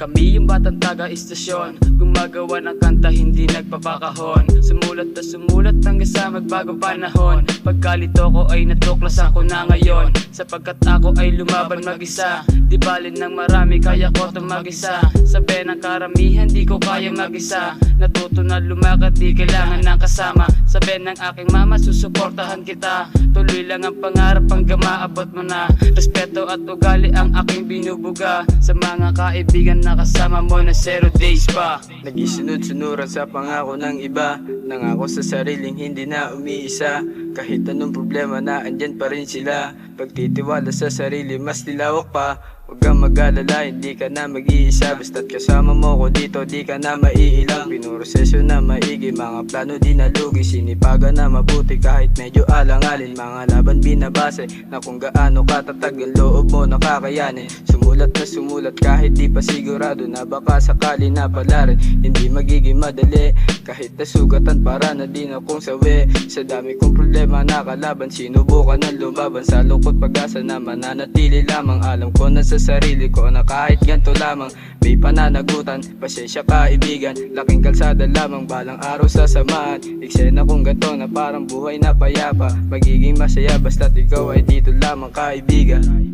Kami yung batang taga-istasyon, gumagawa ng kanta hindi nagpapakahon. Sumulat na sumulat hanggang sa magbagong panahon. Pagkalito ko ay natuklasan ko na ngayon, sapagkat ako ay lumaban mag-isa. Di balin ng marami kaya ko itong mag-isa. Sabi ng karamihan di ko kaya mag-isa. Natuto na lumakad di kailangan ng kasama. Sabi ng aking mama susuportahan kita. Tuloy lang ang pangarap hanggang maabot mo na. Respeto at ugali ang aking binubuga. Sa mga kaibigan na kasama mo na 0 days pa. Nagisunod-sunuran sa pangako ng iba. Nangako sa sariling hindi na umiisa. Kahit anong problema na andyan pa rin sila. Pagtitiwala sa sarili mas nilawak pa. Huwag kang mag-alala, hindi ka na mag-iisa. Basta't kasama mo ko dito, di ka na maiilang. Pinurosesyo na maigi, mga plano di nalugi. Sinipagan na mabuti kahit medyo alang-alin. Mga laban binabase na kung gaano katatag ang loob mo nakakayanin. Sumulat na sumulat kahit di pa sigurado na baka sakali na pala rin. Hindi magiging madali kahit nasugatan para na din akong sawi. Sa dami kong problema nakalaban, sinubukan ng lumaban. Sa lungkot pag-asa na mananatili lamang. Alam ko na sa sarili ko na kahit ganito lamang may pananagutan, pasensya kaibigan. Laking kalsada lamang, balang araw sasamahan. Eksena kong ganito na parang buhay na payapa. Magiging masaya basta't ikaw ay dito lamang kaibigan.